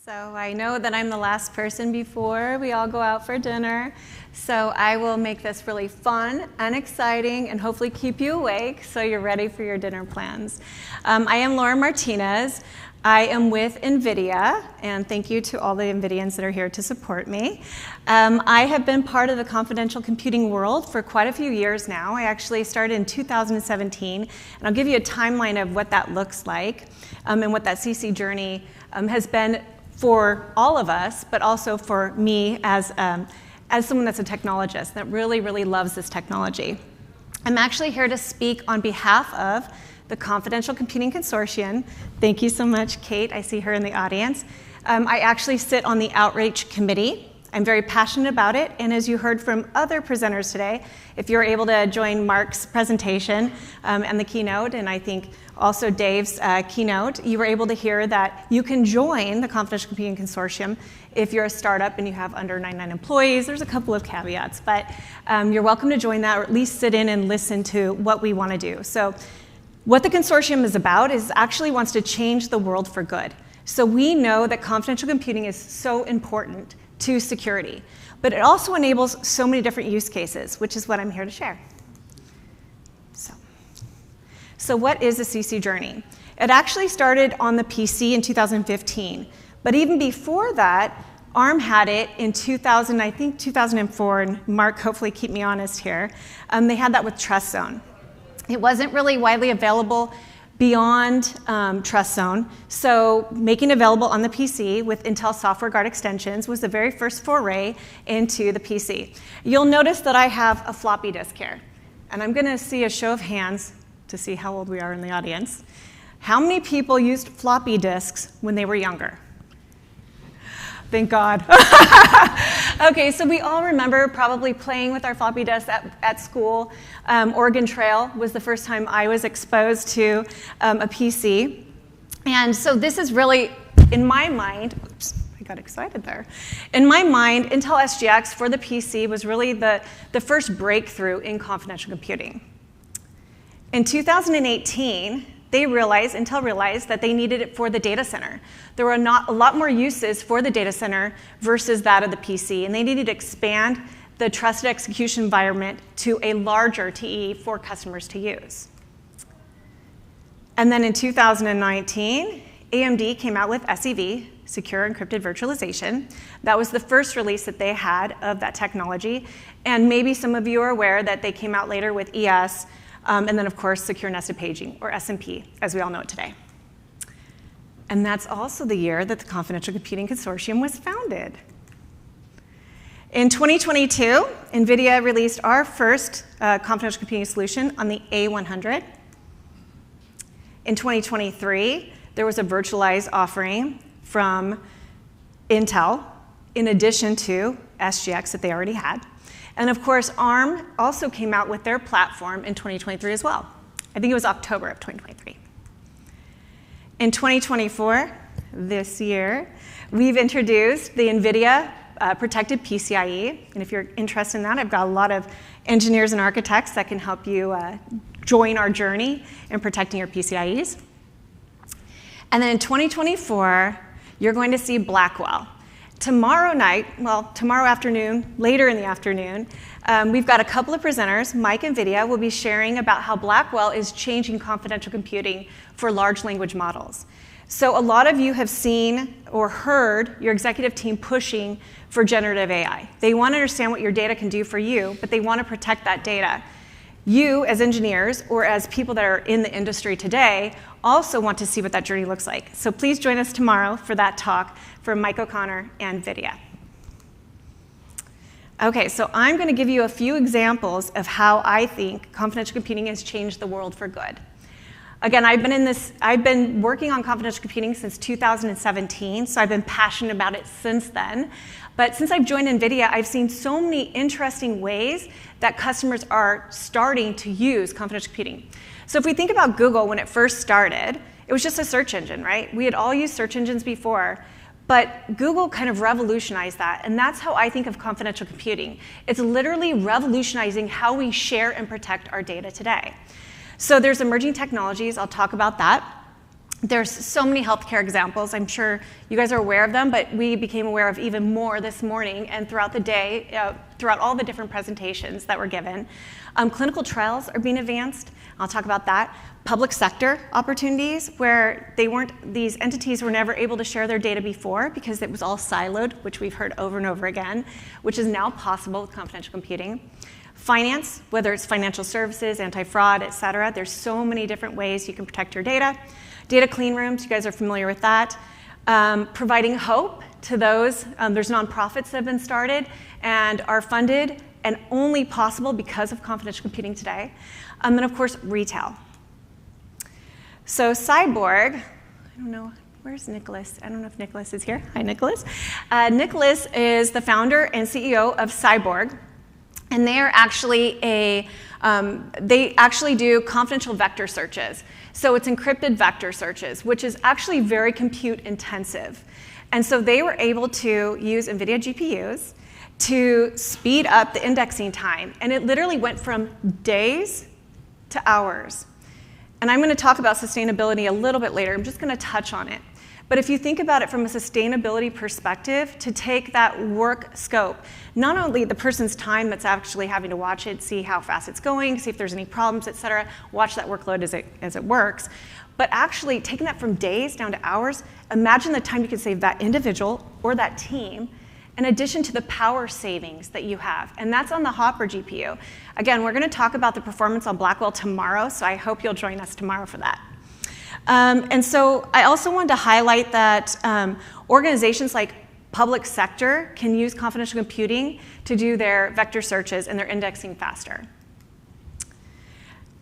So I know that I'm the last person before we all go out for dinner. So I will make this really fun and exciting and hopefully keep you awake so you're ready for your dinner plans. I am Laura Martinez. I am with NVIDIA, and thank you to all the NVIDIAns that are here to support me. I have been part of the confidential computing world for quite a few years now. I actually started in 2017, and I'll give you a timeline of what that looks like and what that CC journey has been for all of us, but also for me as someone that's a technologist that really, really loves this technology. I'm actually here to speak on behalf of the Confidential Computing Consortium. Thank you so much, Kate. I see her in the audience. I actually sit on the Outreach Committee. I'm very passionate about it, and as you heard from other presenters today, if you're able to join Mark's presentation and the keynote, and I think also Dave's keynote, you were able to hear that you can join the Confidential Computing Consortium if you're a startup and you have under 99 employees. There's a couple of caveats, but you're welcome to join that, or at least sit in and listen to what we want to do. So what the consortium is about is actually wants to change the world for good. So we know that confidential computing is so important to security, but it also enables so many different use cases, which is what I'm here to share. So what is the CC journey? It actually started on the PC in 2015, but even before that, ARM had it in 2004, and Mark, hopefully keep me honest here, they had that with TrustZone. It wasn't really widely available beyond TrustZone, so making it available on the PC with Intel Software Guard extensions was the very first foray into the PC. You'll notice that I have a floppy disk here, and I'm going to see a show of hands to see how old we are in the audience. How many people used floppy disks when they were younger? Thank God. Okay, so we all remember probably playing with our floppy disks at school. Oregon Trail was the first time I was exposed to a PC. And so this is really, in my mind, oops, I got excited there. In my mind, Intel SGX for the PC was really the first breakthrough in confidential computing. In 2018, Intel realized that they needed it for the data center. There were a lot more uses for the data center versus that of the PC, and they needed to expand the trusted execution environment to a larger TE for customers to use. And then in 2019, AMD came out with SEV, Secure Encrypted Virtualization. That was the first release that they had of that technology, and maybe some of you are aware that they came out later with ES, and then, of course, Secure Nested Paging, or SMP, as we all know it today. And that's also the year that the Confidential Computing Consortium was founded. In 2022, NVIDIA released our first confidential computing solution on the A100. In 2023, there was a virtualized offering from Intel, in addition to SGX that they already had. And of course, ARM also came out with their platform in 2023 as well. I think it was October of 2023. In 2024, this year, we've introduced the NVIDIA Protected PCIe. And if you're interested in that, I've got a lot of engineers and architects that can help you join our journey in protecting your PCIes. And then in 2024, you're going to see Blackwell. Tomorrow night, well, tomorrow afternoon, later in the afternoon, we've got a couple of presenters. Mike and NVIDIA will be sharing about how Blackwell is changing confidential computing for large language models. So a lot of you have seen or heard your executive team pushing for generative AI. They want to understand what your data can do for you, but they want to protect that data. You, as engineers, or as people that are in the industry today, also want to see what that journey looks like. So please join us tomorrow for that talk from Mike O'Connor and NVIDIA. Okay, so I'm going to give you a few examples of how I think confidential computing has changed the world for good. Again, I've been working on confidential computing since 2017, so I've been passionate about it since then. But since I've joined NVIDIA, I've seen so many interesting ways that customers are starting to use confidential computing. So if we think about Google when it first started, it was just a search engine, right? We had all used search engines before, but Google kind of revolutionized that, and that's how I think of confidential computing. It's literally revolutionizing how we share and protect our data today. So there's emerging technologies, I'll talk about that. There's so many healthcare examples. I'm sure you guys are aware of them, but we became aware of even more this morning and throughout the day, throughout all the different presentations that were given. Clinical trials are being advanced. I'll talk about that. Public sector opportunities where these entities were never able to share their data before because it was all siloed, which we've heard over and over again, which is now possible with confidential computing. Finance, whether it's financial services, anti-fraud, et cetera, there's so many different ways you can protect your data. Data clean rooms, you guys are familiar with that. Providing hope to those. There's nonprofits that have been started and are funded and only possible because of confidential computing today. And of course, retail. So Cyborg, I don't know, where's Nicholas? I don't know if Nicholas is here. Hi, Nicholas. Nicholas is the founder and CEO of Cyborg. And they are actually they actually do confidential vector searches. So it's encrypted vector searches, which is actually very compute intensive. And so they were able to use NVIDIA GPUs to speed up the indexing time. And it literally went from days to hours. And I'm going to talk about sustainability a little bit later. I'm just going to touch on it. But if you think about it from a sustainability perspective, to take that work scope, not only the person's time that's actually having to watch it, see how fast it's going, see if there's any problems, et cetera, watch that workload as it works, but actually taking that from days down to hours, imagine the time you could save that individual or that team in addition to the power savings that you have. And that's on the Hopper GPU. Again, we're going to talk about the performance on Blackwell tomorrow, so I hope you'll join us tomorrow for that. And so I also wanted to highlight that organizations like public sector can use confidential computing to do their vector searches and their indexing faster.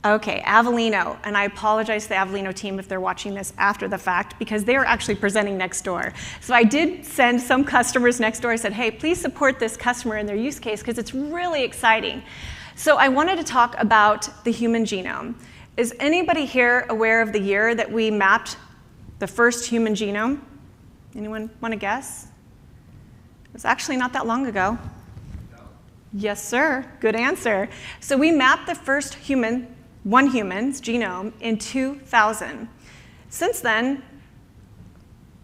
Okay, Avellino, and I apologize to the Avellino team if they're watching this after the fact because they are actually presenting next door. So I did send some customers next door. I said, hey, please support this customer in their use case because it's really exciting. So I wanted to talk about the human genome. Is anybody here aware of the year that we mapped the first human genome? Anyone want to guess? It was actually not that long ago. No. Yes, sir. Good answer. So we mapped the first one human's genome in 2000. Since then,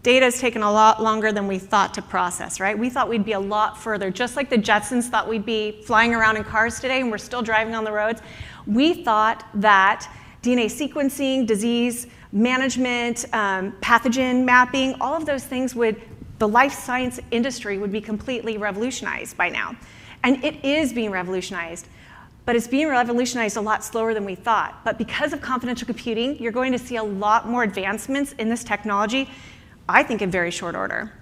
data has taken a lot longer than we thought to process, right? We thought we'd be a lot further. Just like the Jetsons thought we'd be flying around in cars today and we're still driving on the roads, we thought that DNA sequencing, disease management, pathogen mapping, all of those things the life science industry would be completely revolutionized by now. And it is being revolutionized, but it's being revolutionized a lot slower than we thought. But because of confidential computing, you're going to see a lot more advancements in this technology, I think in very short order.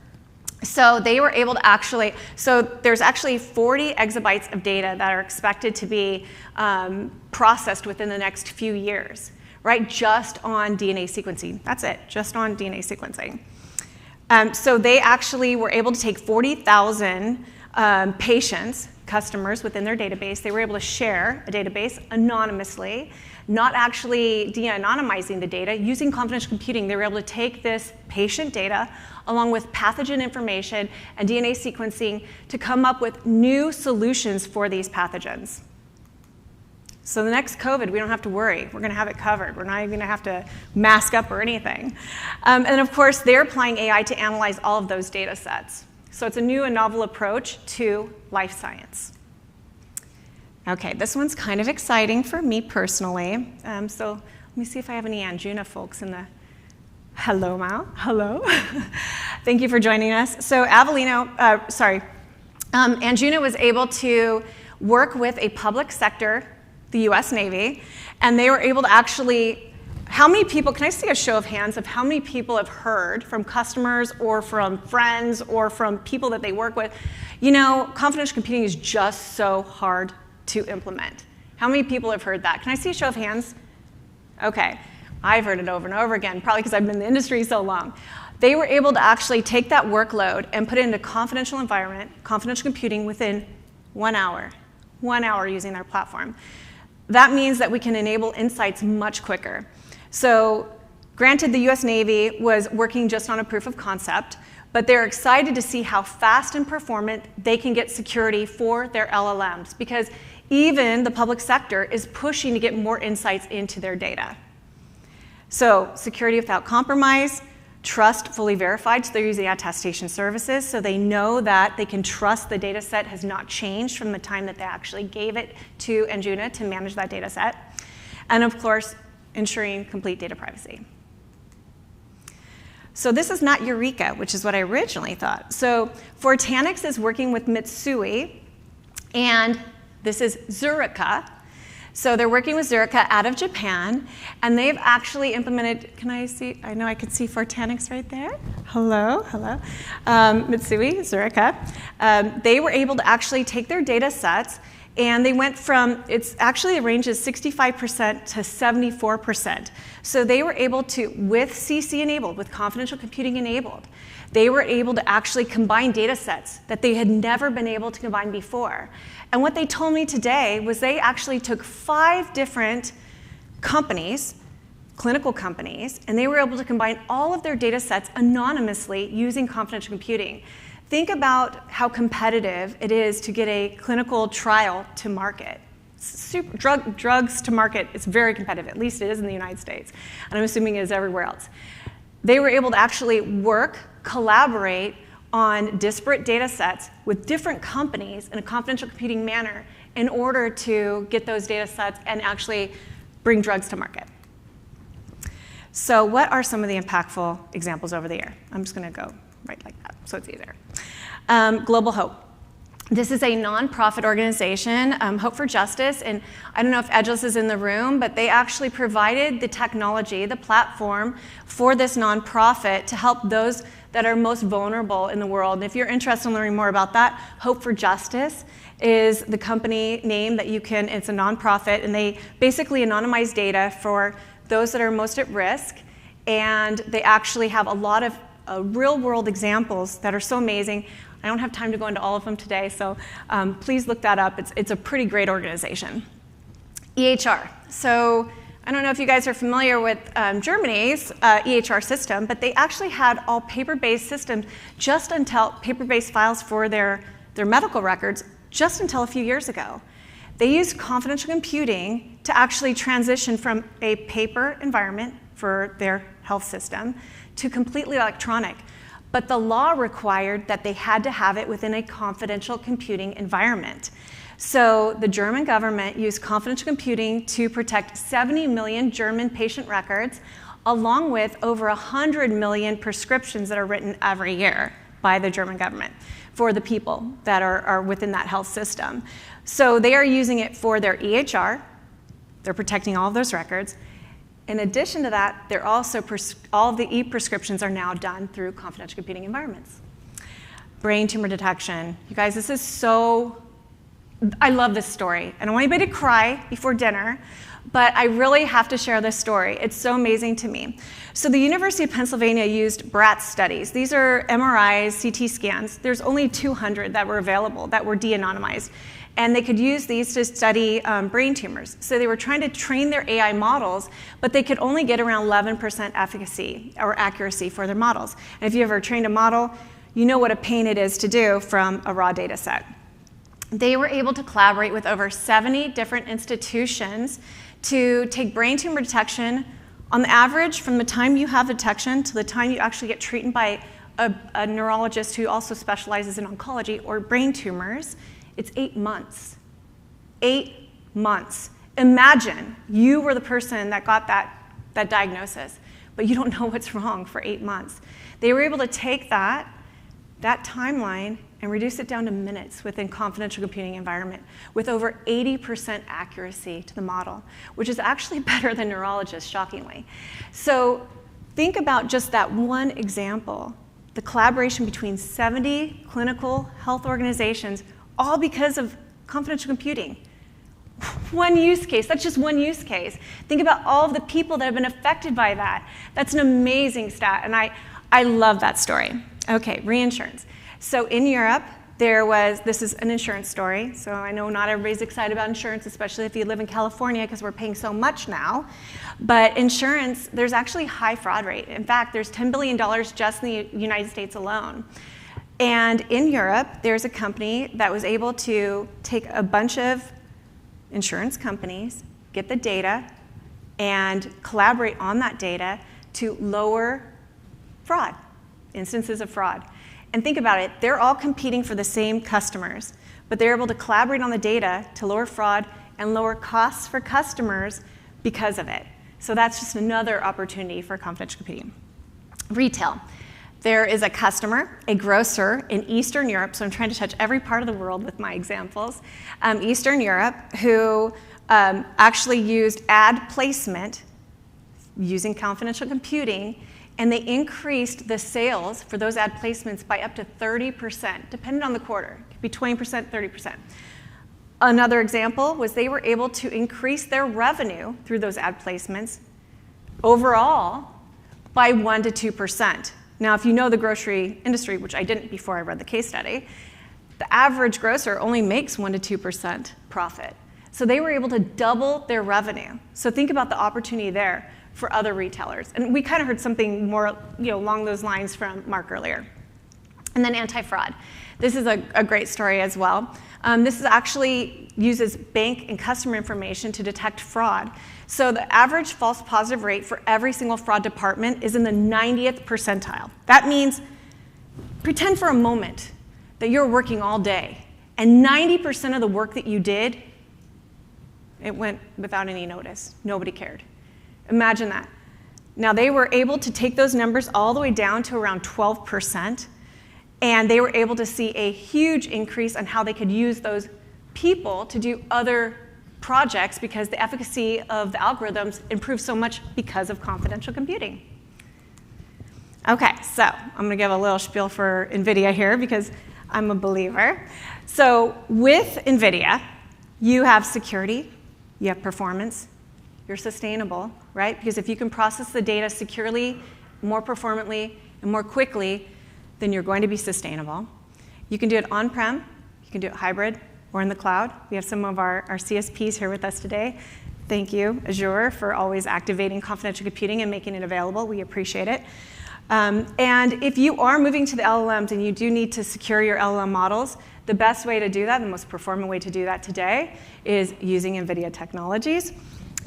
So they were able to there's actually 40 exabytes of data that are expected to be processed within the next few years, right? Just on DNA sequencing. That's it, just on DNA sequencing. So they actually were able to take 40,000 customers within their database. They were able to share a database anonymously, not actually de-anonymizing the data. Using confidential computing, they were able to take this patient data along with pathogen information and DNA sequencing to come up with new solutions for these pathogens. So the next COVID, we don't have to worry. We're going to have it covered. We're not even going to have to mask up or anything. And of course, they're applying AI to analyze all of those data sets. So it's a new and novel approach to life science. Okay, this one's kind of exciting for me personally. So let me see if I have any Anjuna folks in the... Hello, Mal. Hello. Thank you for joining us. So Anjuna was able to work with a public sector, the US Navy, and they were able to actually, how many people, can I see a show of hands of how many people have heard from customers or from friends or from people that they work with, you know, confidential computing is just so hard to implement. How many people have heard that? Can I see a show of hands? Okay. I've heard it over and over again, probably because I've been in the industry so long. They were able to actually take that workload and put it into confidential environment, confidential computing within 1 hour. 1 hour using their platform. That means that we can enable insights much quicker. So granted, the US Navy was working just on a proof of concept, but they're excited to see how fast and performant they can get security for their LLMs, because even the public sector is pushing to get more insights into their data. So security without compromise, trust fully verified, so they're using attestation services, so they know that they can trust the data set has not changed from the time that they actually gave it to Anjuna to manage that data set. And of course, ensuring complete data privacy. So this is not Eureka, which is what I originally thought. So Fortanix is working with Mitsui, and this is Zuricha. So they're working with Zuricha out of Japan, and they've actually implemented, can I see, I know I can see Fortanix right there. Hello, hello. Mitsui, Zuricha. They were able to actually take their data sets, and they went from, it's actually the range is 65% to 74%. So they were able to, with CC enabled, with confidential computing enabled, they were able to actually combine data sets that they had never been able to combine before. And what they told me today was they actually took 5 different companies, clinical companies, and they were able to combine all of their data sets anonymously using confidential computing. Think about how competitive it is to get a clinical trial to market. Drugs to market, it's very competitive, at least it is in the United States, and I'm assuming it is everywhere else. They were able to actually work, collaborate on disparate data sets with different companies in a confidential computing manner in order to get those data sets and actually bring drugs to market. So what are some of the impactful examples over the year? I'm just going to go right like that, so it's easier. Global Hope. This is a nonprofit organization, Hope for Justice, and I don't know if Edgeless is in the room, but they actually provided the technology, the platform for this nonprofit to help those that are most vulnerable in the world. And if you're interested in learning more about that, Hope for Justice is the company name that you can, it's a nonprofit, and they basically anonymize data for those that are most at risk, and they actually have a lot of real-world examples that are so amazing. I don't have time to go into all of them today, so please look that up. It's a pretty great organization. EHR. So I don't know if you guys are familiar with Germany's EHR system, but they actually had all paper-based systems just until paper-based files for their medical records just until a few years ago. They used confidential computing to actually transition from a paper environment for their health system to completely electronic. But the law required that they had to have it within a confidential computing environment. So the German government used confidential computing to protect 70 million German patient records, along with over 100 million prescriptions that are written every year by the German government for the people that are within that health system. So they are using it for their EHR. They're protecting all of those records. In addition to that, they're also all of the e-prescriptions are now done through confidential computing environments. Brain tumor detection. You guys, this is so, I love this story. I don't want anybody to cry before dinner, but I really have to share this story. It's so amazing to me. So the University of Pennsylvania used BRAT studies. These are MRIs, CT scans. There's only 200 that were available that were de-anonymized. And they could use these to study brain tumors. So they were trying to train their AI models, but they could only get around 11% efficacy or accuracy for their models. And if you ever trained a model, you know what a pain it is to do from a raw data set. They were able to collaborate with over 70 different institutions to take brain tumor detection. On the average, from the time you have detection to the time you actually get treated by a neurologist who also specializes in oncology or brain tumors, it's 8 months. 8 months. Imagine you were the person that got that diagnosis, but you don't know what's wrong for 8 months. They were able to take that timeline and reduce it down to minutes within confidential computing environment with over 80% accuracy to the model, which is actually better than neurologists, shockingly. So think about just that one example, the collaboration between 70 clinical health organizations, all because of confidential computing. One use case, that's just one use case. Think about all of the people that have been affected by that. That's an amazing stat, and I love that story. Okay, reinsurance. So in Europe, this is an insurance story, so I know not everybody's excited about insurance, especially if you live in California, because we're paying so much now. But insurance, there's actually a high fraud rate. In fact, there's $10 billion just in the United States alone. And in Europe, there's a company that was able to take a bunch of insurance companies, get the data, and collaborate on that data to lower fraud, instances of fraud. And think about it, they're all competing for the same customers, but they're able to collaborate on the data to lower fraud and lower costs for customers because of it. So that's just another opportunity for confidential computing. Retail. There is a customer, a grocer in Eastern Europe, so I'm trying to touch every part of the world with my examples, Eastern Europe, who actually used ad placement using confidential computing, and they increased the sales for those ad placements by up to 30%, depending on the quarter. It could be 20%, 30%. Another example was they were able to increase their revenue through those ad placements overall by 1 to 2%. Now, if you know the grocery industry, which I didn't before I read the case study, the average grocer only makes 1 to 2% profit. So they were able to double their revenue. So think about the opportunity there for other retailers. And we kind of heard something more along those lines from Mark earlier. And then anti-fraud. This is a great story as well. This is actually uses bank and customer information to detect fraud. So the average false positive rate for every single fraud department is in the 90th percentile. That means, pretend for a moment that you're working all day, and 90% of the work that you did, it went without any notice. Nobody cared. Imagine that. Now, they were able to take those numbers all the way down to around 12%, and they were able to see a huge increase on how they could use those people to do other projects because the efficacy of the algorithms improved so much because of confidential computing. Okay, so I'm going to give a little spiel for NVIDIA here because I'm a believer. So with NVIDIA, you have security, you have performance, you're sustainable, right? Because if you can process the data securely, more performantly, and more quickly, then you're going to be sustainable. You can do it on-prem, you can do it hybrid, or in the cloud. We have some of our CSPs here with us today. Thank you, Azure, for always activating confidential computing and making it available. We appreciate it. And if you are moving to the LLMs and you do need to secure your LLM models, the best way to do that, the most performant way to do that today, is using NVIDIA technologies.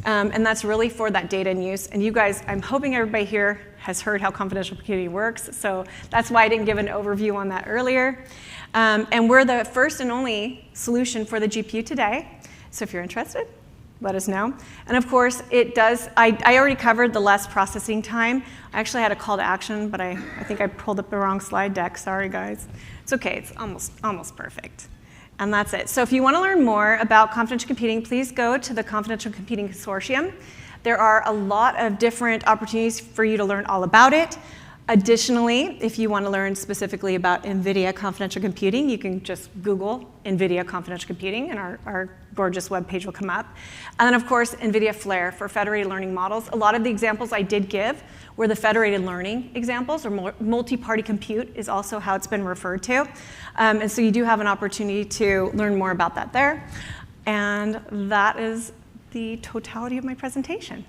And that's really for that data and use. And you guys, I'm hoping everybody here has heard how confidential computing works. So that's why I didn't give an overview on that earlier. And we're the first and only solution for the GPU today. So if you're interested, let us know. And of course, it does, I already covered the less processing time. I actually had a call to action, but I think I pulled up the wrong slide deck. Sorry, guys. It's OK. It's almost perfect. And that's it. So if you want to learn more about confidential computing, please go to the Confidential Computing Consortium. There are a lot of different opportunities for you to learn all about it. Additionally, if you want to learn specifically about NVIDIA confidential computing, you can just Google NVIDIA confidential computing, and our gorgeous web page will come up. And then, of course, NVIDIA Flare for federated learning models. A lot of the examples I did give were the federated learning examples, or multi-party compute is also how it's been referred to. And so you do have an opportunity to learn more about that there. And that is the totality of my presentation.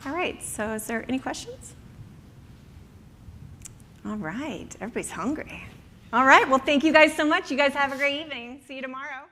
All right, so is there any questions? All right, everybody's hungry. All right, well, thank you guys so much. You guys have a great evening. See you tomorrow.